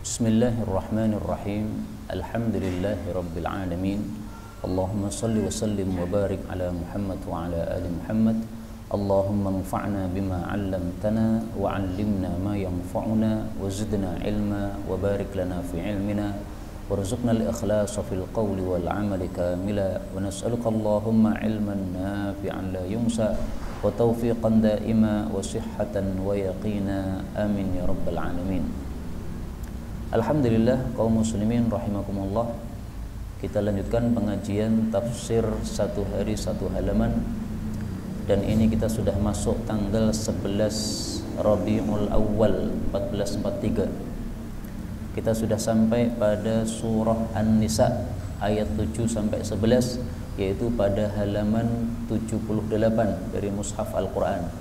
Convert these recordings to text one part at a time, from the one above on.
Bismillahirrahmanirrahim. Alhamdulillahi rabbil alamin. Allahumma salli wa sallim wa barik ala Muhammad wa ala ali Muhammad. Allahumma anfa'na bima 'allamtana wa 'allimna ma yanfa'una wa zidna ilma wa barik lana fi ilmina warzuqna al-ikhlasa fil qawli wal 'amali kamila wa nas'aluka Allahumma ilman nafi'an la yunsa wa tawfiqan da'ima wa sihhatan wa yaqina amin ya rabbal alamin. Alhamdulillah kaum muslimin rahimakumullah. Kita lanjutkan pengajian tafsir satu hari satu halaman. Dan ini kita sudah masuk tanggal 11 Rabiul Awal 1443. Kita sudah sampai pada surah An-Nisa ayat 7 sampai 11, yaitu pada halaman 78 dari mushaf Al-Qur'an.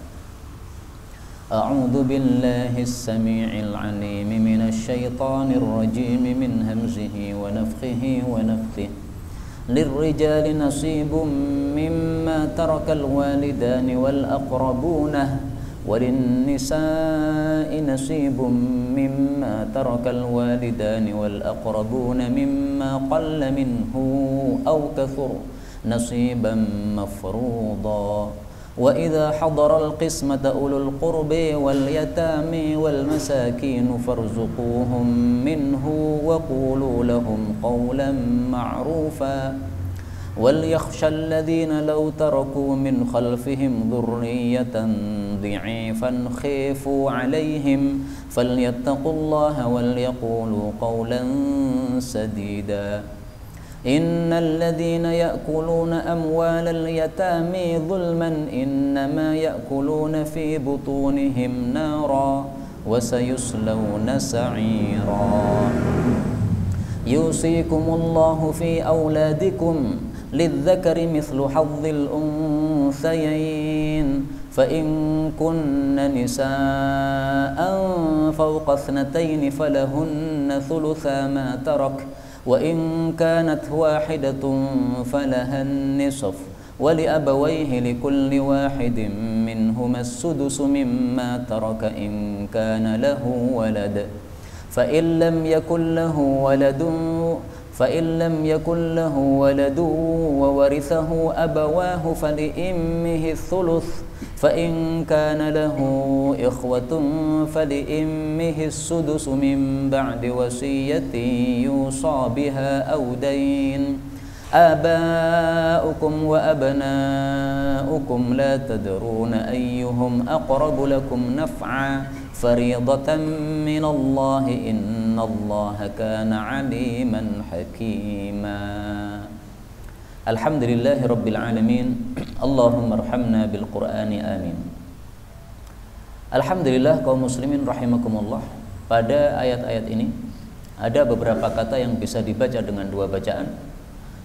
A'udzu billahis samii'il 'aliim minasy syaithaanir rajiim min hamzihi wa nafthihi wa nafthihi. Lirrijali nasibum mimma tarakal walidani wal aqrabuna walinnisaa'i nasibum mimma tarakal walidani wal aqrabuna mimma qalla minhu aw kathur nasiban mafruḍa. وَإِذَا حَضَرَ الْقِسْمَةَ أُولُو الْقُرْبِ وَالْيَتَامِ وَالْمَسَاكِينُ فَارْزُقُوهُم مِّنْهُ وَقُولُوا لَهُمْ قَوْلًا مَّعْرُوفًا وَلْيَخْشَ الَّذِينَ لَوْ تَرَكُوا مِنْ خَلْفِهِمْ ذُرِّيَّةً ضِعَافًا خِافُوا عَلَيْهِمْ فَلْيَتَّقُوا اللَّهَ وَلْيَقُولُوا قَوْلًا سَدِيدًا. إن الذين يأكلون أموال اليتامى ظلما إنما يأكلون في بطونهم نارا وسيصلون سعيرا. يوصيكم الله في أولادكم للذكر مثل حظ الأنثيين فإن كن نساء فوق اثنتين فلهن ثلثا ما ترك وإن كانت واحدة فلها النصف ولأبويه لكل واحد منهما السدس مما ترك إن كان له ولد فإن لم يكن له ولد وورثه أبواه فلأمه الثلث فإن كان له إخوة فلأمه السدس من بعد وصية يوصى بها أو دين. آباؤكم وأبناؤكم لا تدرون أيهم أقرب لكم نفعا فريضة من الله إن الله كان عليما حكيما. Alhamdulillahi rabbil alamin. Allahumma arhamna bil qur'ani amin. Alhamdulillah kaum muslimin rahimakumullah. Pada ayat-ayat ini ada beberapa kata yang bisa dibaca dengan dua bacaan.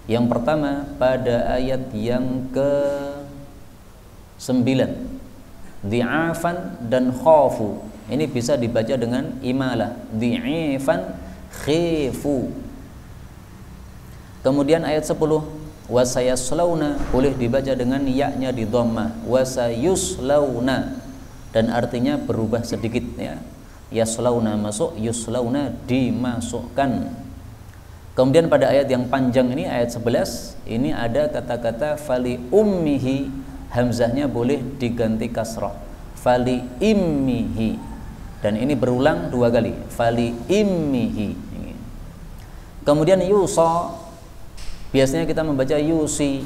Yang pertama pada ayat yang ke-9, dhi'afan dan khafu. Ini bisa dibaca dengan imalah, dhi'ifan khifu. Kemudian ayat 10 wasayaslauna boleh dibaca dengan ya-nya di dhammah, wasayuslauna, dan artinya berubah sedikit ya. Yaslauna masuk, yuslauna dimasukkan. Kemudian pada ayat yang panjang ini ayat 11 ini ada kata-kata fali ummihi, hamzahnya boleh diganti kasrah, fali immihi, dan ini berulang dua kali, fali immihi. Kemudian yusa, biasanya kita membaca yusi.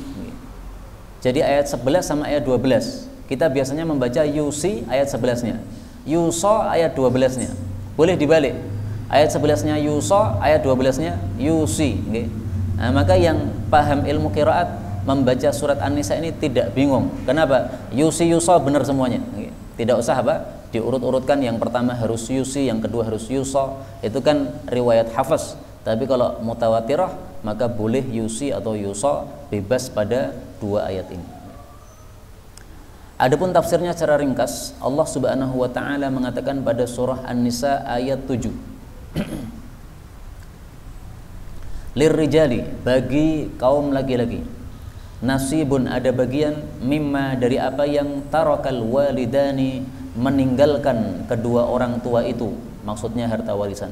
Jadi ayat 11 sama ayat 12 kita biasanya membaca yusi ayat 11-nya, yusa ayat 12-nya. Boleh dibalik, ayat 11-nya yusa, ayat 12-nya yusi. Nah, maka yang paham ilmu qiraat membaca surat An-Nisa ini tidak bingung. Kenapa? Yusi yusa benar semuanya. Tidak usah diurut-urutkan, yang pertama harus yusi, yang kedua harus yusa. Itu kan riwayat Hafs. Tapi kalau mutawatirah maka boleh yusi atau yusa, bebas pada dua ayat ini. Adapun tafsirnya secara ringkas, Allah Subhanahu wa taala mengatakan pada surah An-Nisa ayat 7. Lirrijali, bagi kaum laki-laki, nasibun, ada bagian, mimma, dari apa yang tarakal walidani, meninggalkan kedua orang tua itu, maksudnya harta warisan,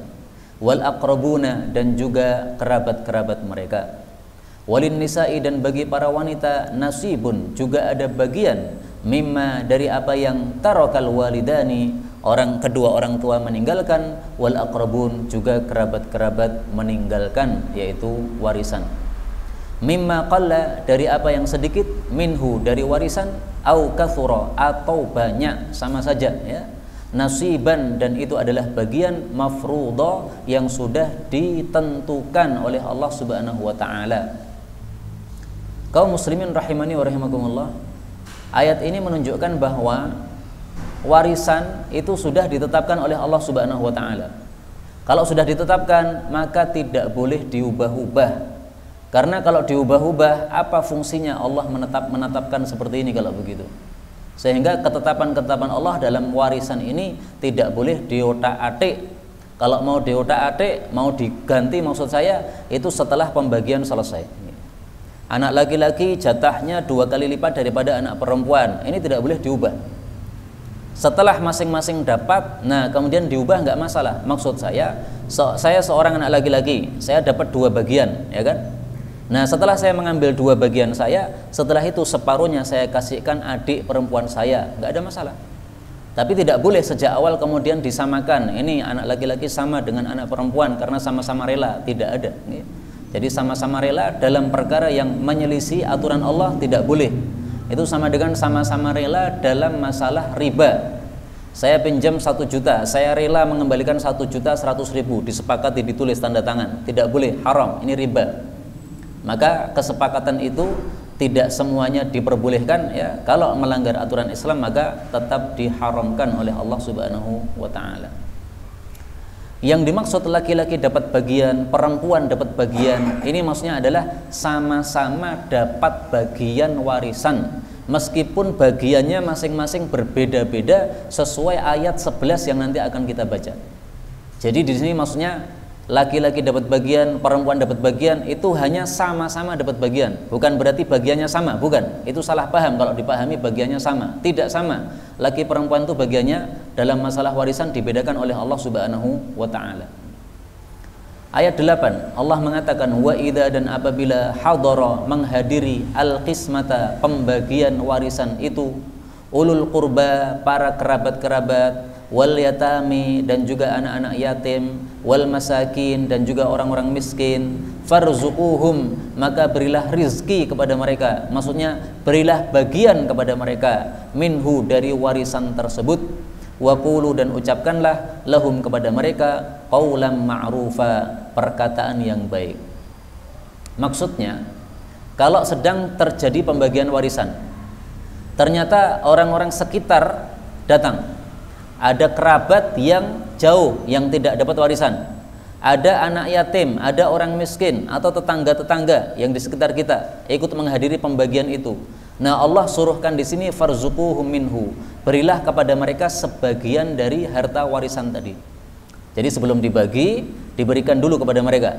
wal aqrabuna, dan juga kerabat-kerabat mereka, walin nisa'i, dan bagi para wanita, nasibun, juga ada bagian, mimma, dari apa yang tarakal walidani, kedua orang tua meninggalkan, wal aqrabun, juga kerabat-kerabat meninggalkan, yaitu warisan. Mimma qalla, dari apa yang sedikit, minhu, dari warisan, au kathura, atau banyak, sama saja ya. Nasiban, dan itu adalah bagian mafruḍa yang sudah ditentukan oleh Allah Subhanahu wa taala. Kaum muslimin rahimani wa rahimakumullah, ayat ini menunjukkan bahwa warisan itu sudah ditetapkan oleh Allah Subhanahu wa taala. Kalau sudah ditetapkan, maka tidak boleh diubah-ubah. Karena kalau diubah-ubah, apa fungsinya Allah menetapkan seperti ini kalau begitu? Sehingga ketetapan-ketetapan Allah dalam warisan ini tidak boleh diotak-atik. Kalau mau diotak-atik, mau diganti, maksud saya itu setelah pembagian selesai. Anak laki-laki jatahnya 2 kali lipat daripada anak perempuan, ini tidak boleh diubah. Setelah masing-masing dapat, nah kemudian diubah nggak masalah. Maksud saya seorang anak laki-laki, saya dapat 2 bagian, ya kan? Nah setelah saya mengambil 2 bagian saya, setelah itu separuhnya saya kasihkan adik perempuan saya, nggak ada masalah. Tapi tidak boleh sejak awal kemudian disamakan, ini anak laki-laki sama dengan anak perempuan karena sama-sama rela, tidak ada. Jadi sama-sama rela dalam perkara yang menyelisih aturan Allah tidak boleh. Itu sama dengan sama-sama rela dalam masalah riba. Saya pinjam 1 juta, saya rela mengembalikan 1.100.000, disepakati, ditulis tanda tangan, tidak boleh, haram, ini riba. Maka kesepakatan itu tidak semuanya diperbolehkan ya. Kalau melanggar aturan Islam maka tetap diharamkan oleh Allah Subhanahu wa taala. Yang dimaksud laki-laki dapat bagian, perempuan dapat bagian, ini maksudnya adalah sama-sama dapat bagian warisan, meskipun bagiannya masing-masing berbeda-beda sesuai ayat 11 yang nanti akan kita baca. Jadi di sini maksudnya laki-laki dapat bagian, perempuan dapat bagian, itu hanya sama-sama dapat bagian, bukan berarti bagiannya sama, bukan. Itu salah paham kalau dipahami bagiannya sama, tidak sama. Laki perempuan itu bagiannya dalam masalah warisan dibedakan oleh Allah Subhanahu wa taala. Ayat 8, Allah mengatakan wa idza, dan apabila hadara, menghadiri, al-qismata, pembagian warisan itu, ulul qurba, para kerabat-kerabat, wal yatami, dan juga anak-anak yatim, wal masakin, dan juga orang-orang miskin, farzuquhum, maka berilah rizki kepada mereka, maksudnya berilah bagian kepada mereka, minhu, dari warisan tersebut, waqulu, dan ucapkanlah, lahum, kepada mereka, qaulan ma'rufa, perkataan yang baik. Maksudnya kalau sedang terjadi pembagian warisan, ternyata orang-orang sekitar datang, ada kerabat yang jauh yang tidak dapat warisan, ada anak yatim, ada orang miskin atau tetangga-tetangga yang di sekitar kita ikut menghadiri pembagian itu. Nah Allah suruhkan di sini farzuquhum minhu, berilah kepada mereka sebagian dari harta warisan tadi. Jadi sebelum dibagi, diberikan dulu kepada mereka,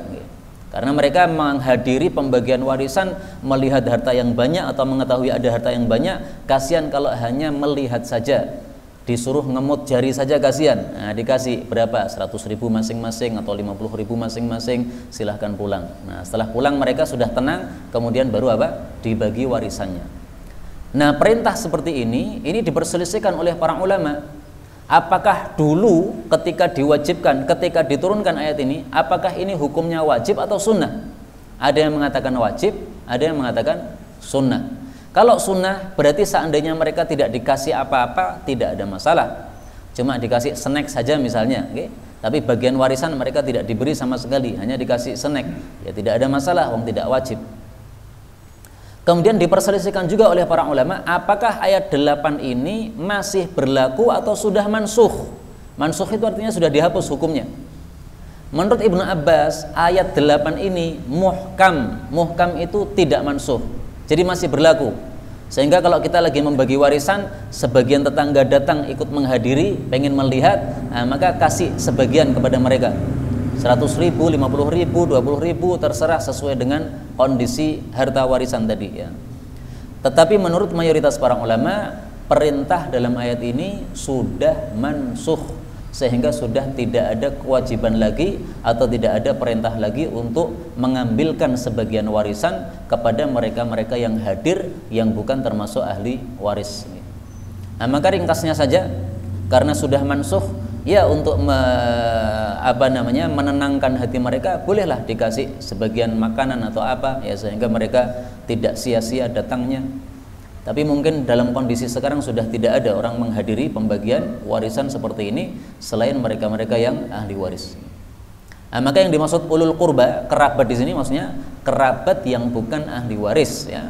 karena mereka menghadiri pembagian warisan melihat harta yang banyak atau mengetahui ada harta yang banyak, kasihan kalau hanya melihat saja, disuruh ngemut jari saja kasihan. Nah, dikasih berapa? 100.000 masing-masing atau 50.000 masing-masing, silahkan pulang. Nah setelah pulang mereka sudah tenang, kemudian baru apa? Dibagi warisannya. Nah perintah seperti ini diperselisihkan oleh para ulama. Apakah dulu ketika diwajibkan, ketika diturunkan ayat ini, apakah ini hukumnya wajib atau sunnah? Ada yang mengatakan wajib, ada yang mengatakan sunnah. Kalau sunnah berarti seandainya mereka tidak dikasih apa-apa tidak ada masalah, cuma dikasih snack saja misalnya, tapi bagian warisan mereka tidak diberi sama sekali, hanya dikasih snack, ya tidak ada masalah, wong tidak wajib. Kemudian diperselisihkan juga oleh para ulama, apakah ayat 8 ini masih berlaku atau sudah mansukh? Mansukh itu artinya sudah dihapus hukumnya. Menurut Ibnu Abbas, ayat 8 ini muhkam. Muhkam itu tidak mansukh, jadi masih berlaku. Sehingga kalau kita lagi membagi warisan, sebagian tetangga datang ikut menghadiri, pengen melihat, nah, maka kasih sebagian kepada mereka, 100.000, 50.000, 20.000, terserah sesuai dengan kondisi harta warisan tadi ya. Tetapi menurut mayoritas para ulama, perintah dalam ayat ini sudah mansukh, sehingga sudah tidak ada kewajiban lagi atau tidak ada perintah lagi untuk mengambilkan sebagian warisan kepada mereka-mereka yang hadir yang bukan termasuk ahli waris. Nah, maka ringkasnya saja, karena sudah mansukh, ya untuk menenangkan hati mereka, bolehlah dikasih sebagian makanan atau apa ya, sehingga mereka tidak sia-sia datangnya. Tapi mungkin dalam kondisi sekarang sudah tidak ada orang menghadiri pembagian warisan seperti ini selain mereka-mereka yang ahli waris. Nah, maka yang dimaksud ulul qurba, kerabat di sini maksudnya kerabat yang bukan ahli waris ya.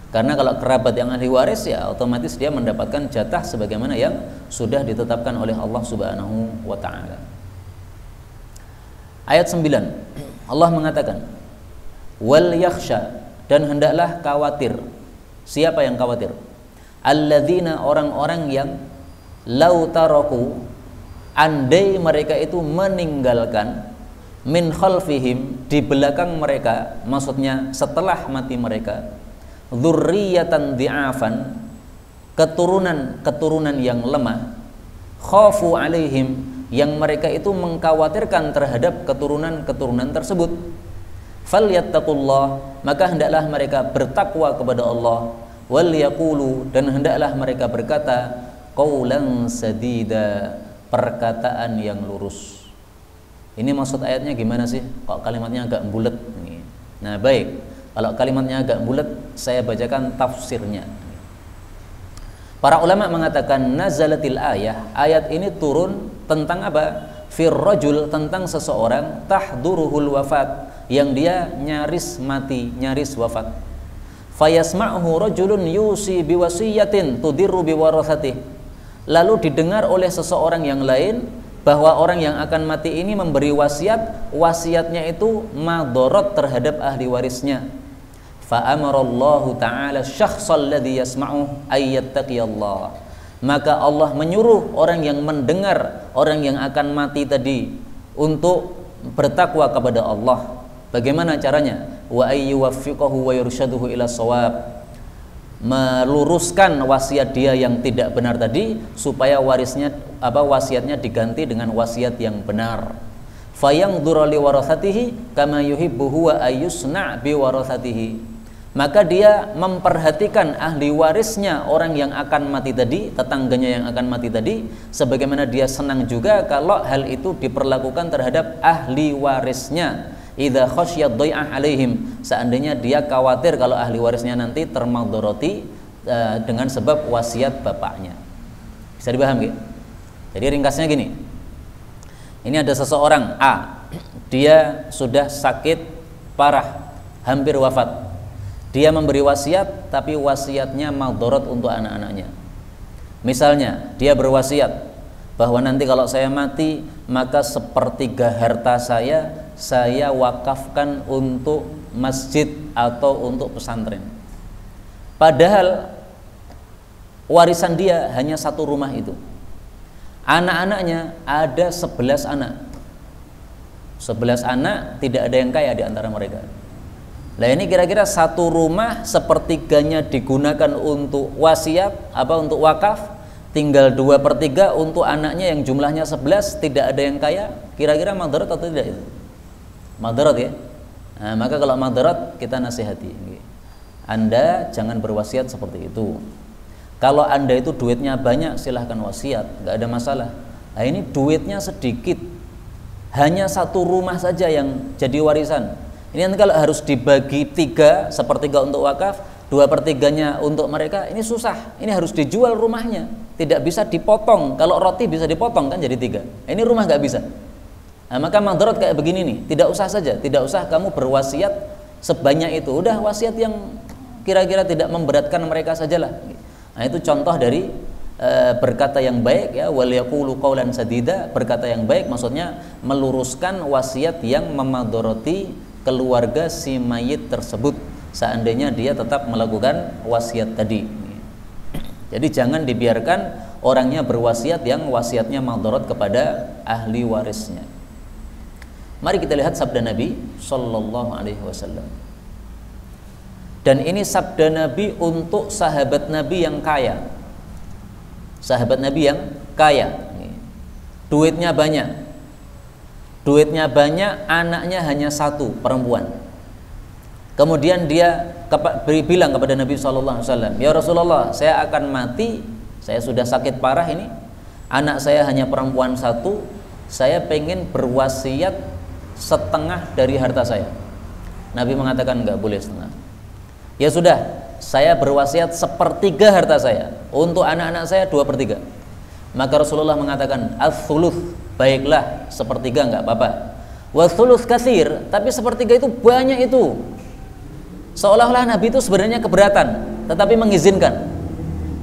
Karena kalau kerabat yang ahli waris ya otomatis dia mendapatkan jatah sebagaimana yang sudah ditetapkan oleh Allah Subhanahu wa taala. Ayat 9. Allah mengatakan, "Wal yakhsha," dan hendaklah khawatir. Siapa yang khawatir? Alladzina, orang-orang yang lau taraku, andai mereka itu meninggalkan, min khalfihim, di belakang mereka, maksudnya setelah mati mereka, dzurriyyatan dhi'afan, keturunan yang lemah, khafu alaihim, yang mereka itu mengkhawatirkan terhadap keturunan tersebut, falyattaqullah, maka hendaklah mereka bertakwa kepada Allah, wal yaqulu, dan hendaklah mereka berkata qaulan sadida, perkataan yang lurus. Ini maksud ayatnya gimana sih? Kok kalimatnya agak bulat? Nah, baik, kalau kalimatnya agak bulat, saya bacakan tafsirnya. Para ulama mengatakan nazalatil ayah, ayat ini turun tentang apa? Fir rajul, tentang seseorang tahduruhul wafat, yang dia nyaris mati, nyaris wafat. Fayasma'hu rajulun yusi biwasiyatin tudirru biwarathatihi, lalu didengar oleh seseorang yang lain bahwa orang yang akan mati ini memberi wasiat, wasiatnya itu madharat terhadap ahli warisnya. Fa amarallahu ta'ala syakhsal ladzi yasma'u ayyattaqiyallah, maka Allah menyuruh orang yang mendengar orang yang akan mati tadi untuk bertakwa kepada Allah. Bagaimana caranya? Wa ayyuwaffiqahu wa yurshaduhu ila shawab, meluruskan wasiat dia yang tidak benar tadi supaya wasiatnya diganti dengan wasiat yang benar. Fayanzuru li warathatihi kama yuhibbu wa ayyusna bi warathatihi, maka dia memperhatikan ahli warisnya, orang yang akan mati tadi, tetangganya yang akan mati tadi, sebagaimana dia senang juga kalau hal itu diperlakukan terhadap ahli warisnya. Idza khasyiyad dhai'ah alaihim, seandainya dia khawatir kalau ahli warisnya nanti termadharati dengan sebab wasiat bapaknya. Bisa dipahami? Jadi ringkasnya gini. Ini ada seseorang A, dia sudah sakit parah, hampir wafat. Dia memberi wasiat, tapi wasiatnya madharat untuk anak-anaknya. Misalnya, dia berwasiat bahwa nanti kalau saya mati, maka sepertiga harta saya wakafkan untuk masjid atau untuk pesantren. Padahal warisan dia hanya satu rumah itu. Anak-anaknya ada 11 anak. 11 anak, tidak ada yang kaya di antara mereka. Nah, ini kira-kira satu rumah sepertiganya digunakan untuk wasiat, untuk wakaf, tinggal 2/3 untuk anaknya yang jumlahnya 11, tidak ada yang kaya. Kira-kira madharat atau tidak itu? Madharat ya. Nah, maka kalau madharat kita nasihati, Anda jangan berwasiat seperti itu. Kalau Anda itu duitnya banyak, silahkan wasiat, nggak ada masalah. Nah, ini duitnya sedikit, hanya satu rumah saja yang jadi warisan. Ini nanti kalau harus dibagi 3, sepertiga untuk wakaf, 2/3-nya untuk mereka, ini susah. Ini harus dijual rumahnya, tidak bisa dipotong. Kalau roti bisa dipotong kan jadi 3. Ini rumah nggak bisa. Nah, maka madharat kayak begini nih, tidak usah saja, tidak usah kamu berwasiat sebanyak itu. Udah wasiat yang kira-kira tidak memberatkan mereka sajalah. Nah, itu contoh dari berkata yang baik ya, wal yaqulu qaulan sadida, berkata yang baik maksudnya meluruskan wasiat yang memadharati keluarga si mayit tersebut seandainya dia tetap melakukan wasiat tadi. Jadi jangan dibiarkan orangnya berwasiat yang wasiatnya madharat kepada ahli warisnya. Mari kita lihat sabda Nabi Sallallahu Alaihi Wasallam. Dan ini sabda Nabi untuk sahabat Nabi yang kaya. Sahabat Nabi yang kaya. duitnya banyak, anaknya hanya satu, perempuan. Kemudian dia bilang kepada Nabi SAW, ya Rasulullah, saya akan mati, saya sudah sakit parah ini, anak saya hanya perempuan satu, saya pengen berwasiat setengah dari harta saya. Nabi mengatakan enggak boleh setengah. Ya sudah, saya berwasiat sepertiga harta saya, untuk anak-anak saya 2/3. Maka Rasulullah mengatakan ats-tsuluts, baiklah sepertiga enggak apa-apa. Wa-tsuluts katsir, tapi sepertiga itu banyak itu. Seolah-olah Nabi itu sebenarnya keberatan, tetapi mengizinkan.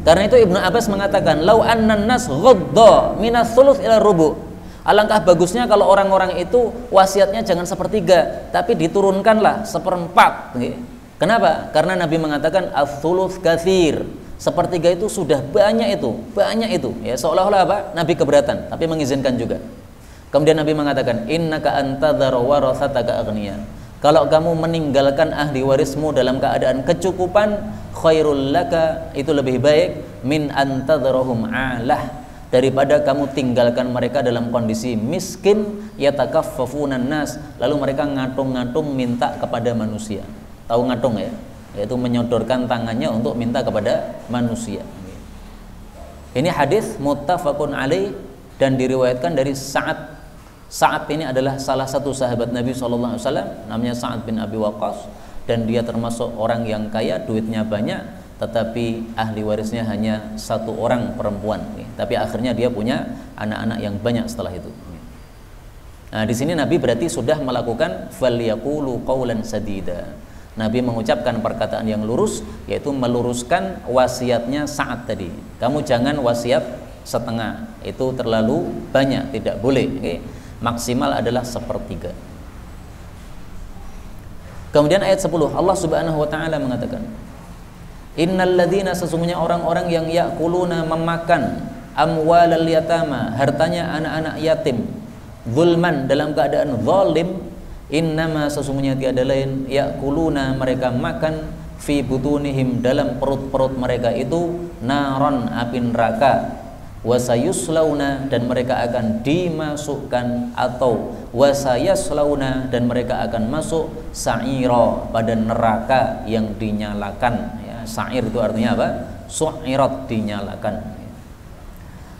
Karena itu Ibnu Abbas mengatakan, lau annan nas ghadda minas tsuluts ila rubu'. Alangkah bagusnya kalau orang-orang itu wasiatnya jangan sepertiga, tapi diturunkanlah 1/4. Kenapa? Karena Nabi mengatakan ats-tsuluts katsir. Sepertiga itu sudah banyak itu. Ya, seolah-olah apa? Nabi keberatan, tapi mengizinkan juga. Kemudian Nabi mengatakan, innaka antadhara warathataka aghniya. Kalau kamu meninggalkan ahli warismu dalam keadaan kecukupan, khairul laka, itu lebih baik, min antadharahum alah, daripada kamu tinggalkan mereka dalam kondisi miskin, yatakaffafunan nas, lalu mereka ngatung-ngatung minta kepada manusia. Tahu ngatung ya? Yaitu menyodorkan tangannya untuk minta kepada manusia. Ini hadis muttafaqun alaih dan diriwayatkan dari Sa'ad. Sa'ad ini adalah salah satu sahabat Nabi SAW, namanya Sa'ad bin Abi Waqqas, dan dia termasuk orang yang kaya, duitnya banyak, tetapi ahli warisnya hanya satu orang perempuan. Tapi akhirnya dia punya anak-anak yang banyak setelah itu. Nah, di sini Nabi berarti sudah melakukan falyaqulu qaulan sadida. Nabi mengucapkan perkataan yang lurus, yaitu meluruskan wasiatnya Sa'ad tadi. Kamu jangan wasiat setengah, itu terlalu banyak, tidak boleh. Maksimal adalah 1/3. Kemudian ayat 10, Allah Subhanahu wa taala mengatakan, innal ladzina, sesungguhnya orang-orang yang ya'kuluna, memakan amwalal yatama, hartanya anak-anak yatim, zulman, dalam keadaan zalim, innama, sesungguhnya tiada lain, ya'kuluna, mereka makan, fi butunihim, dalam perut-perut mereka itu, naron, api neraka, wasayuslauna, dan mereka akan dimasukkan, atau wasayaslauna, dan mereka akan masuk sa'ira, pada neraka yang dinyalakan. Ya, sa'ir itu artinya apa? Su'irat, dinyalakan.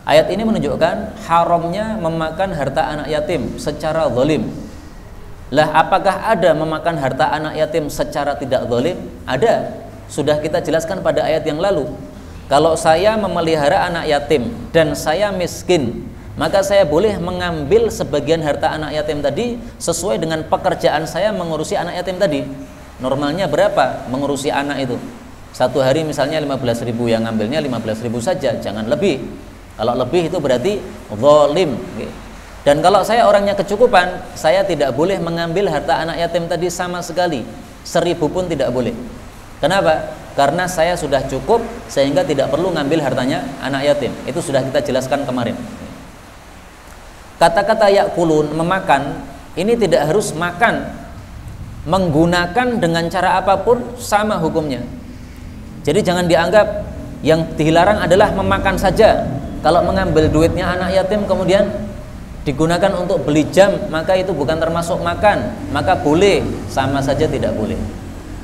Ayat ini menunjukkan haramnya memakan harta anak yatim secara zalim. Lah, apakah ada memakan harta anak yatim secara tidak zalim? Ada. Sudah kita jelaskan pada ayat yang lalu. Kalau saya memelihara anak yatim dan saya miskin, maka saya boleh mengambil sebagian harta anak yatim tadi sesuai dengan pekerjaan saya mengurusi anak yatim tadi. Normalnya berapa mengurusi anak itu? Satu hari misalnya 15.000, yang ngambilnya 15.000 saja, jangan lebih. Kalau lebih itu berarti zalim. Dan kalau saya orangnya kecukupan, saya tidak boleh mengambil harta anak yatim tadi sama sekali, 1.000 pun tidak boleh. Kenapa? Karena saya sudah cukup sehingga tidak perlu ngambil hartanya anak yatim. Itu sudah kita jelaskan kemarin. Kata-kata yakulun, memakan, ini tidak harus makan menggunakan dengan cara apapun, sama hukumnya. Jadi jangan dianggap yang dilarang adalah memakan saja. Kalau mengambil duitnya anak yatim kemudian digunakan untuk beli jam, maka itu bukan termasuk makan, maka boleh, sama saja tidak boleh.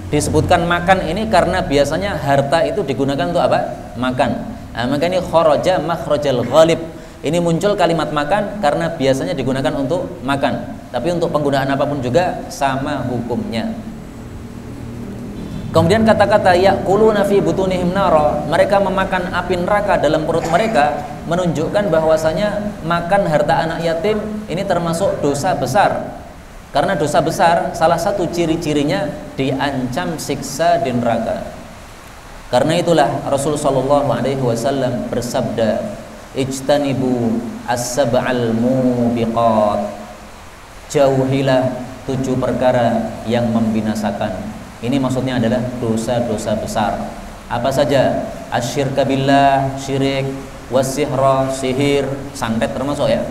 Disebutkan makan ini karena biasanya harta itu digunakan untuk apa? Makan. Nah, maka ini kharaja makhrajal ghalib. Ini muncul kalimat makan karena biasanya digunakan untuk makan. Tapi untuk penggunaan apapun juga sama hukumnya. Kemudian kata-kata ya'kuluna fi butunihim nara, mereka memakan api neraka dalam perut mereka, menunjukkan bahwasanya makan harta anak yatim ini termasuk dosa besar. Karena dosa besar, salah satu ciri-cirinya diancam siksa di neraka. Karena itulah Rasulullah SAW bersabda, ijtanibu as-sab'al mubiqat, jauhilah 7 perkara yang membinasakan. Ini maksudnya adalah dosa-dosa besar. Apa saja? Asyirka billah, syirik, wasihra, sihir, santet termasuk ya.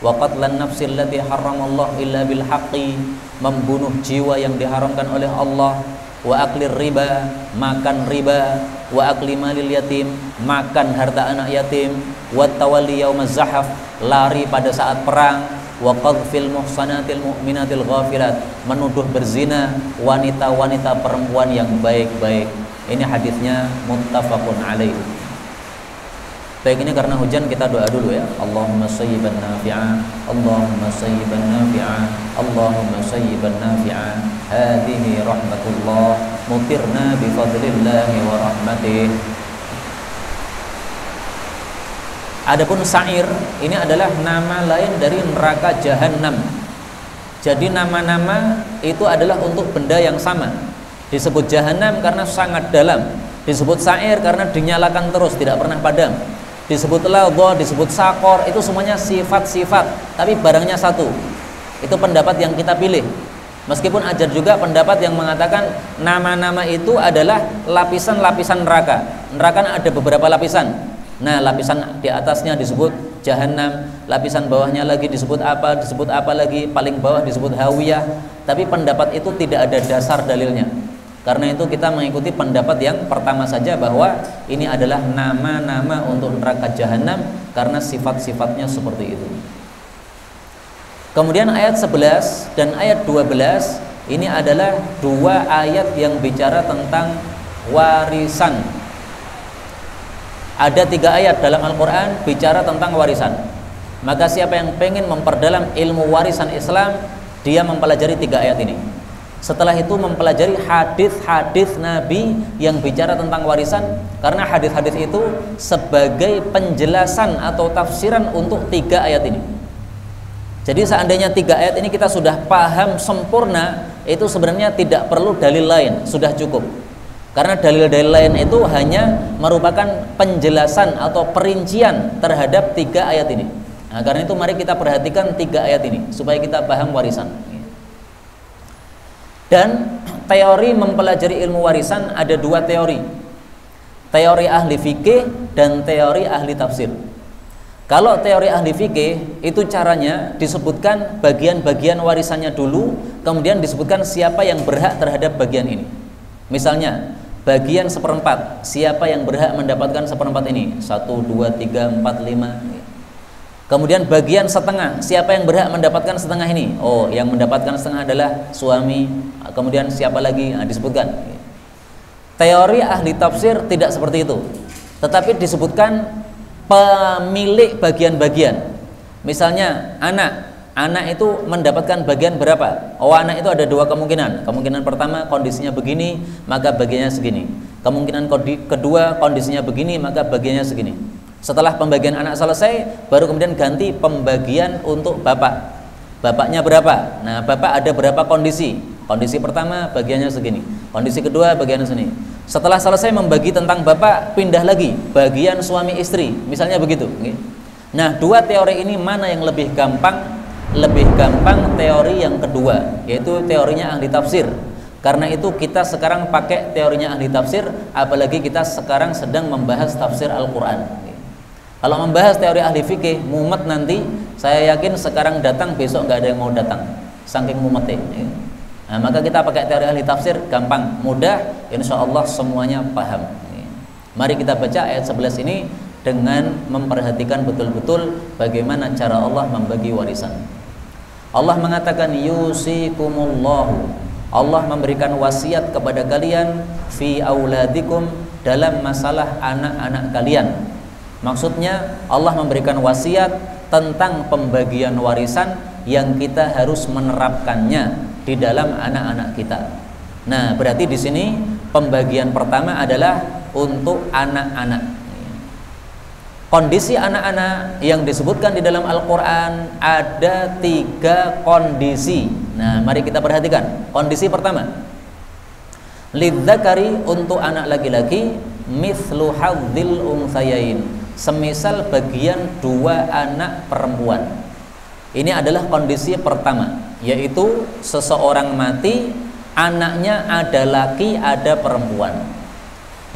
Wa qatlan nafsil lati haramallah illa bil haqqi, membunuh jiwa yang diharamkan oleh Allah. Wa aklir riba, makan riba. Wa akli malil yatim, makan harta anak yatim. Wa tawalli yaumaz zahaf, lari pada saat perang, wa qadfil muhsanatil mu'minatil ghafilat, menuduh berzina wanita-wanita perempuan yang baik-baik. Ini hadisnya muttafaqun alaih. Baik, ini karena hujan kita doa dulu ya. Allahumma sayyiban nafi'a, Allahumma sayyiban nafi'a, Allahumma sayyiban nafi'a. Hadhihi rahmatullah, mutirna bi fadlillahi wa rahmatih. Adapun sa'ir ini adalah nama lain dari neraka jahanam. Jadi nama-nama itu adalah untuk benda yang sama. Disebut jahanam karena sangat dalam, disebut sa'ir karena dinyalakan terus tidak pernah padam, disebut ladha, disebut sakor, itu semuanya sifat-sifat, tapi barangnya satu. Itu pendapat yang kita pilih. Meskipun ada juga pendapat yang mengatakan nama-nama itu adalah lapisan-lapisan neraka. Neraka ada beberapa lapisan. Nah, lapisan di atasnya disebut jahanam, lapisan bawahnya lagi disebut apa lagi, paling bawah disebut hawiyah. Tapi pendapat itu tidak ada dasar dalilnya. Karena itu kita mengikuti pendapat yang pertama saja, bahwa ini adalah nama-nama untuk neraka jahanam karena sifat-sifatnya seperti itu. Kemudian ayat 11 dan ayat 12 ini adalah dua ayat yang bicara tentang warisan. Ada 3 ayat dalam Al-Quran bicara tentang warisan. Maka siapa yang pengen memperdalam ilmu warisan Islam, dia mempelajari 3 ayat ini. Setelah itu mempelajari hadis-hadis Nabi yang bicara tentang warisan, karena hadis-hadis itu sebagai penjelasan atau tafsiran untuk 3 ayat ini. Jadi seandainya 3 ayat ini kita sudah paham sempurna, itu sebenarnya tidak perlu dalil lain, sudah cukup. Karena dalil-dalil lain itu hanya merupakan penjelasan atau perincian terhadap 3 ayat ini. Nah, karena itu mari kita perhatikan 3 ayat ini supaya kita paham warisan. Dan teori mempelajari ilmu warisan ada 2 teori. Teori ahli fikih dan teori ahli tafsir. Kalau teori ahli fikih itu caranya disebutkan bagian-bagian warisannya dulu, kemudian disebutkan siapa yang berhak terhadap bagian ini. Misalnya bagian 1/4, siapa yang berhak mendapatkan 1/4 ini? 1, 2, 3, 4, 5. Kemudian bagian setengah, siapa yang berhak mendapatkan setengah ini? Oh, yang mendapatkan setengah adalah suami. Kemudian siapa lagi? Nah, disebutkan. Teori ahli tafsir tidak seperti itu, tetapi disebutkan pemilik bagian-bagian. Misalnya anak itu mendapatkan bagian berapa? Oh, anak itu ada 2 kemungkinan. Kemungkinan pertama, kondisinya begini, maka bagiannya segini. Kemungkinan kedua, kondisinya begini, maka bagiannya segini. Setelah pembagian anak selesai, baru kemudian ganti pembagian untuk bapak. Bapaknya berapa? Nah, bapak ada berapa kondisi? Kondisi pertama bagiannya segini, kondisi kedua bagiannya segini. Setelah selesai membagi tentang bapak, pindah lagi bagian suami istri, misalnya begitu. Nah, 2 teori ini mana yang lebih gampang? Lebih gampang teori yang kedua, yaitu teorinya ahli tafsir. Karena itu kita sekarang pakai teorinya ahli tafsir, apalagi kita sekarang sedang membahas tafsir Al-Quran. Kalau membahas teori ahli fikih mumet nanti, saya yakin sekarang datang besok nggak ada yang mau datang, saking mumetnya. Nah, maka kita pakai teori ahli tafsir, gampang, mudah, insya Allah semuanya paham. Mari kita baca ayat 11 ini dengan memperhatikan betul-betul bagaimana cara Allah membagi warisan. Allah mengatakan yusikumullahu, Allah memberikan wasiat kepada kalian fi auladikum, dalam masalah anak-anak kalian. Maksudnya Allah memberikan wasiat tentang pembagian warisan yang kita harus menerapkannya di dalam anak-anak kita. Nah, berarti di sini pembagian pertama adalah untuk anak-anak. Kondisi anak-anak yang disebutkan di dalam Al-Quran ada 3 kondisi. Nah, mari kita perhatikan. Kondisi pertama, lidzakari, untuk anak laki-laki, mithlu hadzil unthayain, semisal bagian 2 anak perempuan. Ini adalah kondisi pertama, yaitu seseorang mati, anaknya ada laki, ada perempuan.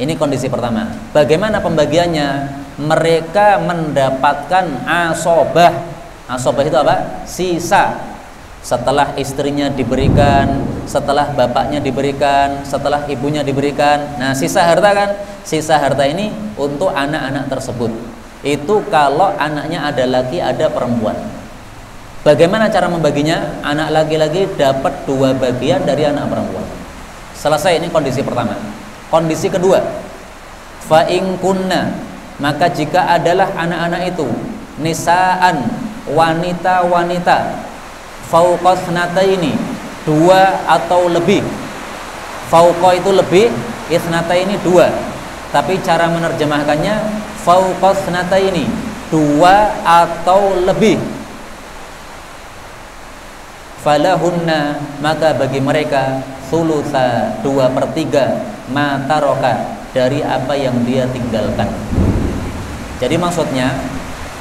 Ini kondisi pertama. Bagaimana pembagiannya? Mereka mendapatkan asobah. Asobah itu apa? Sisa. Setelah istrinya diberikan, setelah bapaknya diberikan, setelah ibunya diberikan. Nah, sisa harta kan? Sisa harta ini untuk anak-anak tersebut. Itu kalau anaknya ada laki ada perempuan. Bagaimana cara membaginya? Anak laki-laki dapat 2 bagian dari anak perempuan. Selesai, ini kondisi pertama. Kondisi kedua, fa in kunna, maka jika adalah anak-anak itu nisaan, wanita-wanita, fauqas nataini, 2 atau lebih. Fauqa itu lebih, isnataini 2. Tapi cara menerjemahkannya fauqas nataini, 2 atau lebih. Falahunna, maka bagi mereka thulutsa, 2/3 ma taraka, dari apa yang dia tinggalkan. Jadi maksudnya,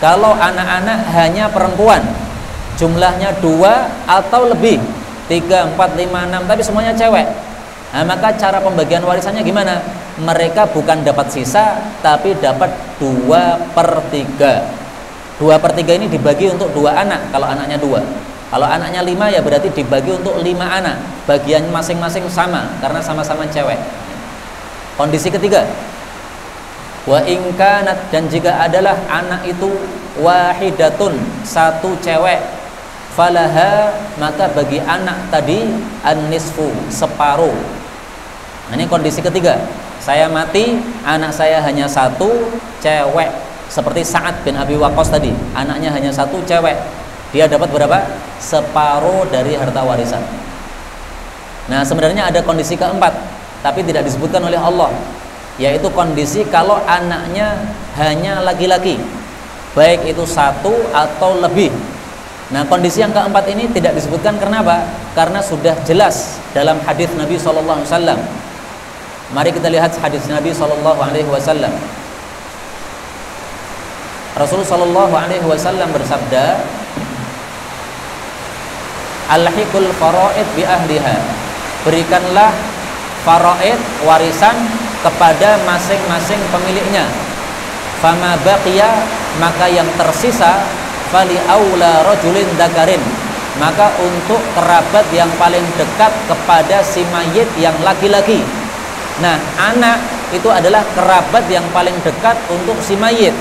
kalau anak-anak hanya perempuan, jumlahnya 2 atau lebih, 3, 4, 5, 6, tapi semuanya cewek, nah, maka cara pembagian warisannya gimana? Mereka bukan dapat sisa, tapi dapat 2/3. 2/3 ini dibagi untuk 2 anak, kalau anaknya 2. Kalau anaknya 5 ya berarti dibagi untuk 5 anak. Bagian masing-masing sama, karena sama-sama cewek. Kondisi ketiga, wa in kanat, dan jika adalah anak itu wahidatun, 1 cewek, falaha, maka bagi anak tadi an-nisfu, separuh. Nah, ini kondisi ketiga. Saya mati, anak saya hanya 1 cewek. Seperti Sa'ad bin Abi Waqqas tadi, anaknya hanya 1 cewek. Dia dapat berapa? Separuh dari harta warisan. Nah, sebenarnya ada kondisi keempat, tapi tidak disebutkan oleh Allah, yaitu kondisi kalau anaknya hanya laki-laki, baik itu 1 atau lebih. Nah, kondisi yang keempat ini tidak disebutkan karena apa? Karena sudah jelas dalam hadis Nabi SAW. Mari kita lihat hadis Nabi SAW. Rasulullah SAW bersabda, alhiqul faraid bi ahliha, berikanlah faraid, warisan, kepada masing-masing pemiliknya. Fama baqiya, maka yang tersisa, fali aula rajulin dzakarin, maka untuk kerabat yang paling dekat kepada si mayit yang laki-laki. Nah, anak itu adalah kerabat yang paling dekat untuk si mayit.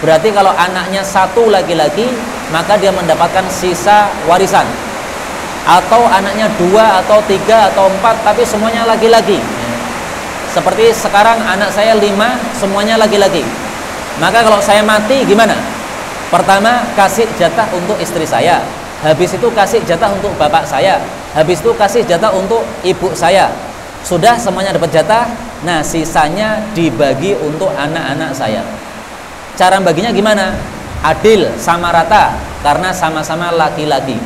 Berarti kalau anaknya 1 laki-laki, maka dia mendapatkan sisa warisan. Atau anaknya 2 atau 3 atau 4, tapi semuanya laki-laki. Seperti sekarang anak saya 5, semuanya laki-laki. Maka kalau saya mati gimana? Pertama, kasih jatah untuk istri saya, habis itu kasih jatah untuk bapak saya, habis itu kasih jatah untuk ibu saya. Sudah semuanya dapat jatah. Nah, sisanya dibagi untuk anak-anak saya. Cara baginya gimana? Adil, sama rata, karena sama-sama laki-laki.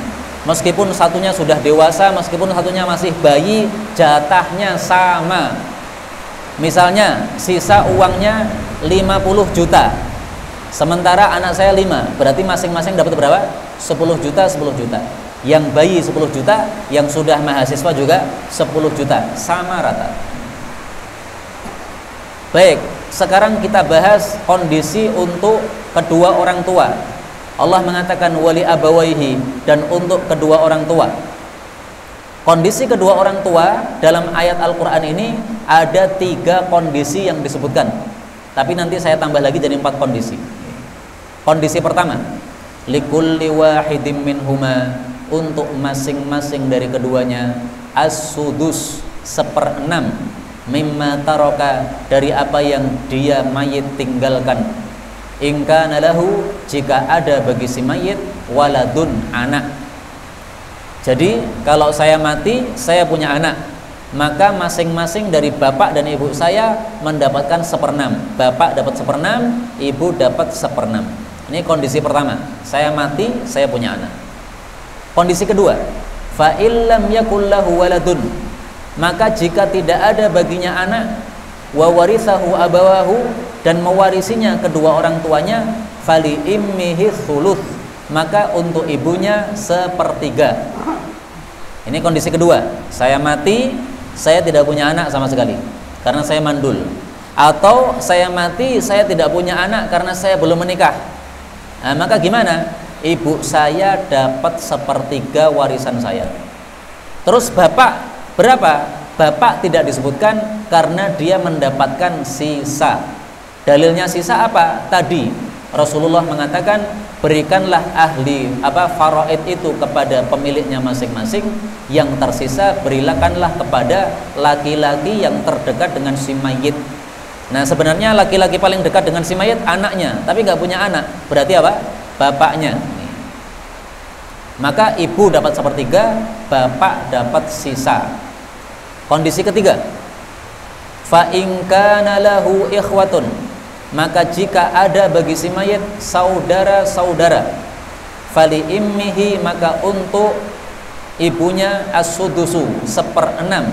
Meskipun satunya sudah dewasa, meskipun satunya masih bayi, jatahnya sama. Misalnya sisa uangnya 50 juta, sementara anak saya 5, berarti masing-masing dapat berapa? 10 juta, 10 juta. Yang bayi 10 juta, yang sudah mahasiswa juga 10 juta, sama rata. Baik, sekarang kita bahas kondisi untuk kedua orang tua. Allah mengatakan wali abawaihi, dan untuk kedua orang tua. Kondisi kedua orang tua dalam ayat Al-Quran ini ada 3 kondisi yang disebutkan, tapi nanti saya tambah lagi jadi 4 kondisi. Kondisi pertama, likulli wahidim minhuma, untuk masing-masing dari keduanya, as-sudus, 1/6, mimma taroka, dari apa yang dia mayit tinggalkan. In kana lahu, jika ada bagi si mayit, waladun, anak. Jadi kalau saya mati, saya punya anak, maka masing-masing dari bapak dan ibu saya mendapatkan 1/6. Bapak dapat 1/6, ibu dapat 1/6. Ini kondisi pertama, saya mati, saya punya anak. Kondisi kedua, fa illam yakul lahu waladun, maka jika tidak ada baginya anak, wa warithahu abawahu, dan mewarisinya kedua orang tuanya, fali immihi thuluth, maka untuk ibunya 1/3. Ini kondisi kedua, saya mati, saya tidak punya anak sama sekali karena saya mandul, atau saya mati, saya tidak punya anak karena saya belum menikah. Nah, maka gimana? Ibu saya dapat 1/3 warisan saya. Terus bapak berapa? Bapak tidak disebutkan karena dia mendapatkan sisa. Dalilnya sisa apa? Tadi Rasulullah mengatakan, berikanlah ahli faraid itu kepada pemiliknya masing-masing, yang tersisa berikanlah kepada laki-laki yang terdekat dengan si mayit. Nah, sebenarnya laki-laki paling dekat dengan si mayit anaknya, tapi nggak punya anak, berarti apa? Bapaknya. Maka ibu dapat sepertiga, bapak dapat sisa. Kondisi ketiga, fa in kana lahu ikhwatun, maka jika ada bagi si mayit saudara-saudara, fali immihi, maka untuk ibunya as-sudusu, 1/6.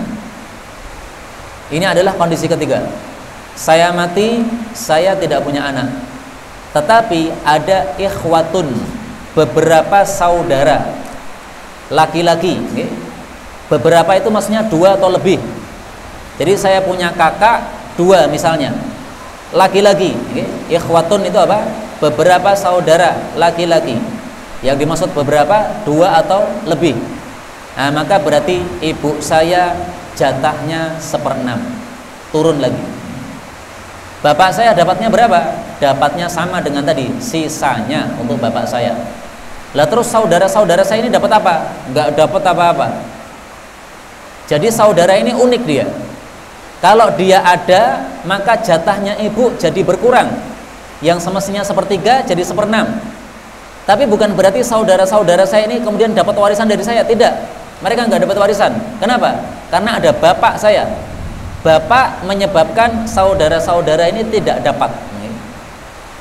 Ini adalah kondisi ketiga. Saya mati, saya tidak punya anak, tetapi ada ikhwatun, beberapa saudara laki-laki. Beberapa itu maksudnya 2 atau lebih. Jadi saya punya kakak 2 misalnya, laki-laki. Ikhwatun itu apa? Beberapa saudara laki-laki. Yang dimaksud beberapa 2 atau lebih. Nah, maka berarti ibu saya jatahnya 1/6, turun lagi. Bapak saya dapatnya berapa? Dapatnya sama dengan tadi, sisanya untuk bapak saya. Lah terus saudara-saudara saya ini dapat apa? Nggak dapat apa-apa. Jadi saudara ini unik dia. Kalau dia ada, maka jatahnya ibu jadi berkurang. Yang semestinya 1/3 jadi 1/6. Tapi bukan berarti saudara-saudara saya ini kemudian dapat warisan dari saya. Tidak. Mereka nggak dapat warisan. Kenapa? Karena ada bapak saya. Bapak menyebabkan saudara-saudara ini tidak dapat.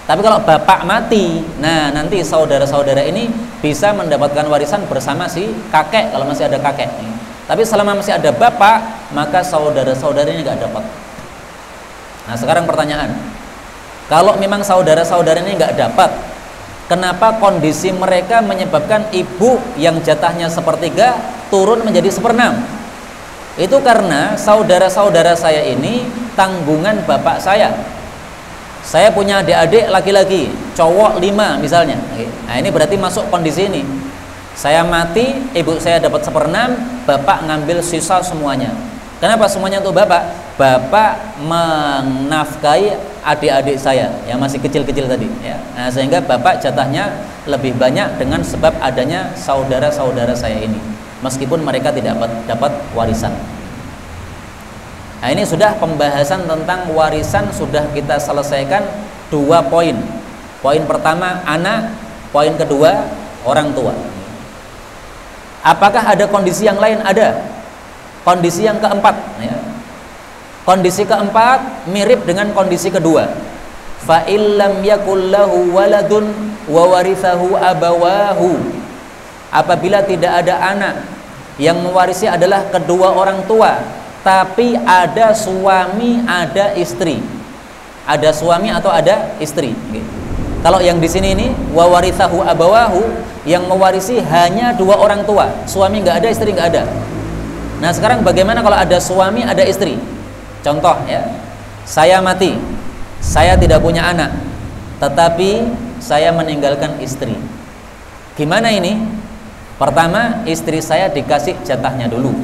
Tapi kalau bapak mati, nah nanti saudara-saudara ini bisa mendapatkan warisan bersama si kakek kalau masih ada kakek. Tapi selama masih ada bapak, maka saudara-saudara ini nggak dapat. Nah sekarang pertanyaan, kalau memang saudara-saudara ini nggak dapat, kenapa kondisi mereka menyebabkan ibu yang jatahnya 1/3 turun menjadi 1/6? Itu karena saudara-saudara saya ini tanggungan bapak saya. Saya punya adik-adik laki-laki, cowok 5 misalnya. Nah ini berarti masuk kondisi ini. Saya mati, ibu saya dapat 1/6, bapak ngambil sisa semuanya. Kenapa semuanya untuk bapak? Bapak menafkahi adik-adik saya yang masih kecil-kecil tadi, ya. Nah, sehingga bapak jatahnya lebih banyak dengan sebab adanya saudara-saudara saya ini, meskipun mereka tidak dapat warisan. Nah, ini sudah pembahasan tentang warisan sudah kita selesaikan 2 poin. Poin pertama anak, poin kedua orang tua. Apakah ada kondisi yang lain? Ada. Kondisi yang keempat, ya. Kondisi keempat mirip dengan kondisi kedua. Fa illam yakul lahu waladun wa warithahu abawahu. Apabila tidak ada anak, yang mewarisi adalah kedua orang tua, tapi ada suami, ada istri. Ada suami atau ada istri. Kalau yang di sini ini wa warithahu abawahu, yang mewarisi hanya 2 orang tua, suami nggak ada, istri nggak ada. Nah sekarang bagaimana kalau ada suami, ada istri? Contoh ya, saya mati, saya tidak punya anak, tetapi saya meninggalkan istri. Gimana ini? Pertama, istri saya dikasih jatahnya dulu.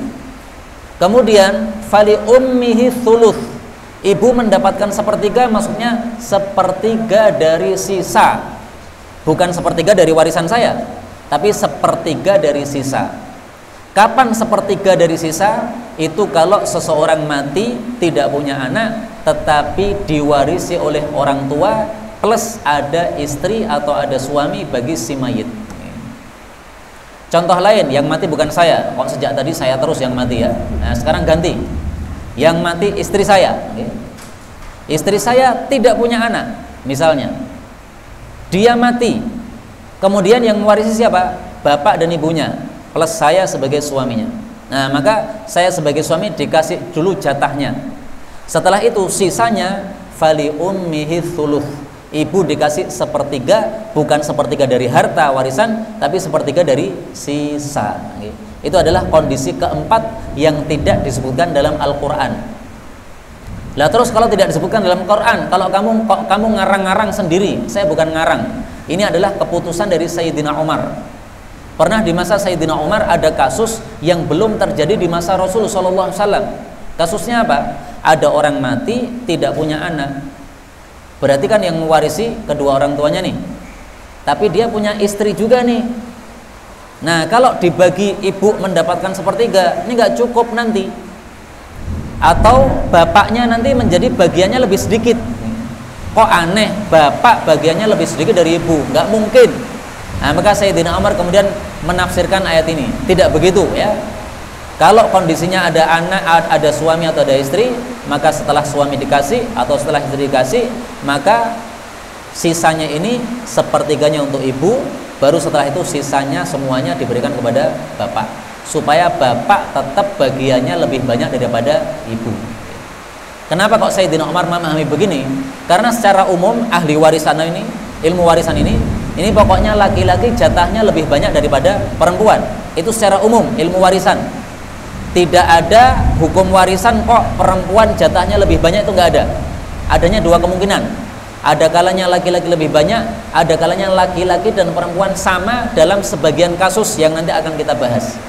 Kemudian fali ummihi thuluth, ibu mendapatkan 1/3, maksudnya 1/3 dari sisa. Bukan 1/3 dari warisan saya, tapi 1/3 dari sisa. Kapan 1/3 dari sisa? Itu kalau seseorang mati tidak punya anak, tetapi diwarisi oleh orang tua plus ada istri atau ada suami bagi si mayit. Contoh lain, yang mati bukan saya. Kok sejak tadi saya terus yang mati ya? Nah sekarang ganti. Yang mati istri saya. Istri saya tidak punya anak, misalnya. Dia mati, kemudian yang mewarisi siapa? Bapak dan ibunya plus saya sebagai suaminya. Nah maka saya sebagai suami dikasih dulu jatahnya. Setelah itu sisanya fali ummihi thuluth, ibu dikasih 1/3, bukan 1/3 dari harta warisan, tapi 1/3 dari sisa. Itu adalah kondisi keempat yang tidak disebutkan dalam Al-Quran. Lah terus kalau tidak disebutkan dalam Quran, kalau kamu ngarang-ngarang sendiri, saya bukan ngarang. Ini adalah keputusan dari Sayyidina Umar. Pernah di masa Sayyidina Umar ada kasus yang belum terjadi di masa Rasul SAW. Kasusnya apa? Ada orang mati tidak punya anak. Berarti kan yang mewarisi kedua orang tuanya nih. Tapi dia punya istri juga nih. Nah, kalau dibagi ibu mendapatkan sepertiga, ini nggak cukup nanti. Atau bapaknya nanti menjadi bagiannya lebih sedikit. Kok aneh, bapak bagiannya lebih sedikit dari ibu? Nggak mungkin. Nah, maka Sayyidina Umar kemudian menafsirkan ayat ini. Tidak begitu ya. Kalau kondisinya ada anak, ada suami atau ada istri, maka setelah suami dikasih atau setelah istri dikasih, maka sisanya ini sepertiganya untuk ibu, baru setelah itu sisanya semuanya diberikan kepada bapak, supaya bapak tetap bagiannya lebih banyak daripada ibu. Kenapa kok Sayyidina Umar memahami begini? Karena secara umum ahli warisan ini, ilmu warisan ini pokoknya laki-laki jatahnya lebih banyak daripada perempuan. Itu secara umum ilmu warisan. Tidak ada hukum warisan kok perempuan jatahnya lebih banyak, itu nggak ada. Adanya dua kemungkinan. Ada kalanya laki-laki lebih banyak, ada kalanya laki-laki dan perempuan sama dalam sebagian kasus yang nanti akan kita bahas.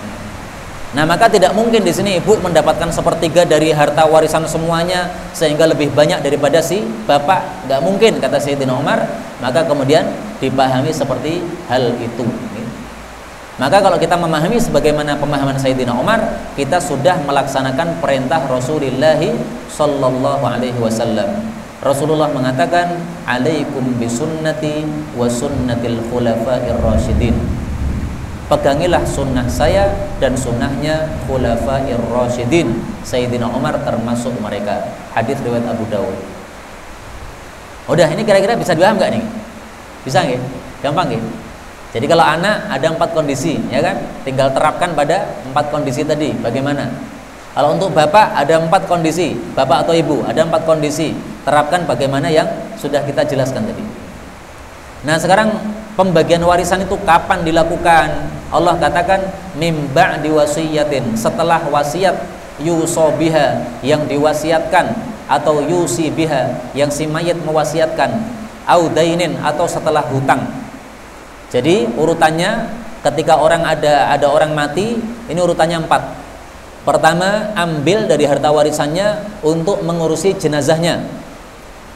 Nah, maka tidak mungkin di sini ibu mendapatkan sepertiga dari harta warisan semuanya sehingga lebih banyak daripada si bapak. Nggak mungkin, kata Sayyidina Umar. Maka kemudian dipahami seperti hal itu. Maka kalau kita memahami sebagaimana pemahaman Sayyidina Umar, kita sudah melaksanakan perintah Rasulullah sallallahu alaihi wasallam. Rasulullah mengatakan, "Alaikum bisunnati wa sunnatil khulafa'ir rasyidin." Pegangilah sunnah saya dan sunnahnya khulafa'ir rasyidin. Sayyidina Umar termasuk mereka. Hadis riwayat Abu Dawud. Udah, ini kira-kira bisa dipaham nggak nih? Bisa nggih? Gampang nggih? Jadi kalau anak ada 4 kondisi, ya kan? Tinggal terapkan pada 4 kondisi tadi. Bagaimana? Kalau untuk bapak ada 4 kondisi, bapak atau ibu ada 4 kondisi. Terapkan bagaimana yang sudah kita jelaskan tadi. Nah, sekarang pembagian warisan itu kapan dilakukan? Allah katakan mim ba'di wasiyatin, setelah wasiat, yusobiha, yang diwasiatkan, atau yusi biha, yang si mayit mewasiatkan, audainin, atau setelah hutang. Jadi urutannya ketika orang ada orang mati, ini urutannya 4. Pertama, ambil dari harta warisannya untuk mengurusi jenazahnya.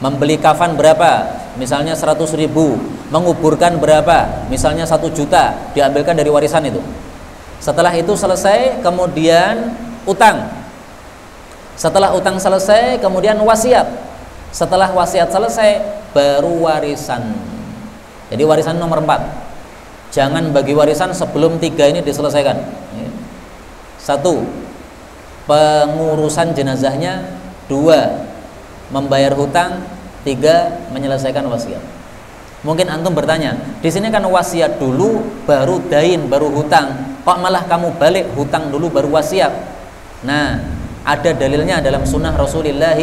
Membeli kafan berapa? Misalnya 100.000. Menguburkan berapa? Misalnya 1 juta, diambilkan dari warisan itu. Setelah itu selesai, kemudian utang. Setelah utang selesai, kemudian wasiat. Setelah wasiat selesai, baru warisan. Jadi warisan nomor 4. Jangan bagi warisan sebelum 3 ini diselesaikan. 1, pengurusan jenazahnya. 2, membayar hutang. 3, menyelesaikan wasiat. Mungkin antum bertanya, di sini kan wasiat dulu, baru dain, baru hutang. Kok malah kamu balik hutang dulu baru wasiat? Nah, ada dalilnya dalam sunnah Rasulullah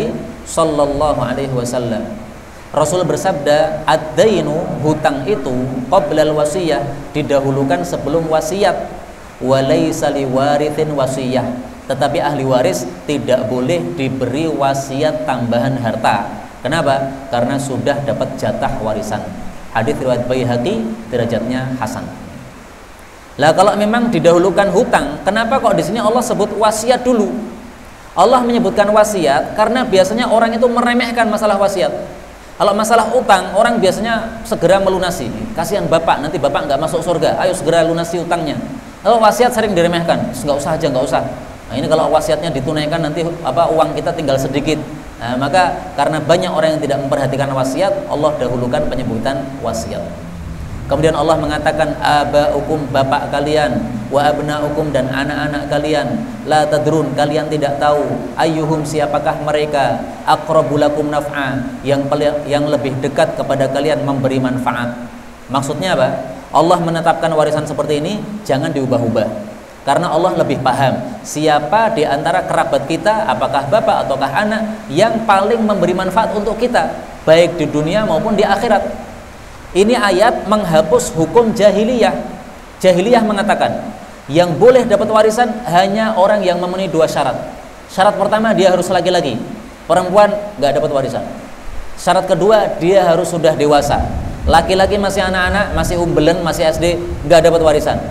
sallallahu alaihi wasallam. Rasul bersabda, ad-dainu, hutang itu, qablal wasiyah, didahulukan sebelum wasiat. Wa laisa liwarithin wasiyah, tetapi ahli waris tidak boleh diberi wasiat tambahan harta. Kenapa? Karena sudah dapat jatah warisan. Hadis riwayat Baihaqi, derajatnya hasan. Lah kalau memang didahulukan hutang, kenapa kok di sini Allah sebut wasiat dulu? Allah menyebutkan wasiat karena biasanya orang itu meremehkan masalah wasiat. Kalau masalah utang, orang biasanya segera melunasi. Kasihan bapak, nanti bapak nggak masuk surga. Ayo segera lunasi utangnya. Kalau wasiat sering diremehkan, nggak usah aja, nggak usah. Nah, ini kalau wasiatnya ditunaikan nanti uang kita tinggal sedikit. Nah, maka karena banyak orang yang tidak memperhatikan wasiat, Allah dahulukan penyebutan wasiat. Kemudian Allah mengatakan abaukum, bapak kalian, wa abnaukum, dan anak-anak kalian, la tadrun, kalian tidak tahu, ayyuhum, siapakah mereka, aqrabu lakum naf'a, yang lebih dekat kepada kalian memberi manfaat. Maksudnya apa? Allah menetapkan warisan seperti ini jangan diubah-ubah. Karena Allah lebih paham siapa di antara kerabat kita, apakah bapak ataukah anak, yang paling memberi manfaat untuk kita, baik di dunia maupun di akhirat. Ini ayat menghapus hukum jahiliyah. Jahiliyah mengatakan yang boleh dapat warisan hanya orang yang memenuhi 2 syarat. Syarat pertama, dia harus laki-laki, perempuan nggak dapat warisan. Syarat kedua, dia harus sudah dewasa. Laki-laki masih anak-anak, masih umbelen, masih SD, nggak dapat warisan.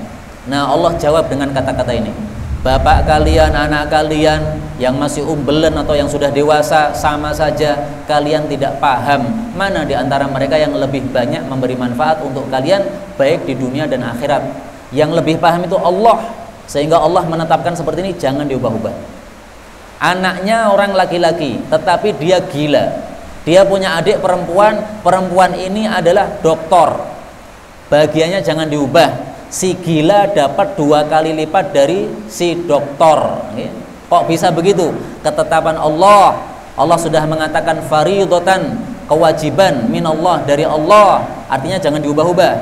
Nah, Allah jawab dengan kata-kata ini, Bapak kalian, anak kalian yang masih umbelen atau yang sudah dewasa, sama saja kalian tidak paham mana di antara mereka yang lebih banyak memberi manfaat untuk kalian baik di dunia dan akhirat. Yang lebih paham itu Allah, sehingga Allah menetapkan seperti ini, jangan diubah-ubah. Anaknya orang laki-laki tetapi dia gila, dia punya adik perempuan, perempuan ini adalah doktor, bagiannya jangan diubah. Si gila dapat 2 kali lipat dari si doktor. Kok bisa begitu? Ketetapan Allah. Allah sudah mengatakan faridatan, kewajiban minallah, dari Allah. Artinya jangan diubah-ubah.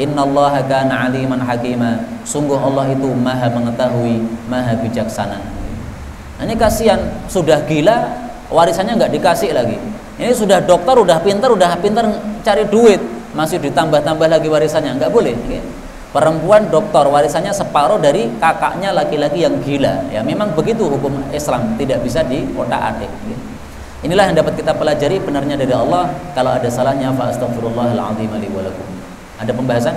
Innallaha kana aliman hakima. Sungguh Allah itu maha mengetahui, maha bijaksana. Nah, ini kasihan, sudah gila warisannya nggak dikasih lagi. Ini sudah dokter, udah pintar cari duit, masih ditambah-tambah lagi warisannya, nggak boleh. Perempuan dokter warisannya separuh dari kakaknya laki-laki yang gila. Ya memang begitu hukum Islam, tidak bisa diotak-atik. Inilah yang dapat kita pelajari, benarnya dari Allah. Kalau ada salahnya fa astaghfirullahaladzim li wa lakum. Ada pembahasan?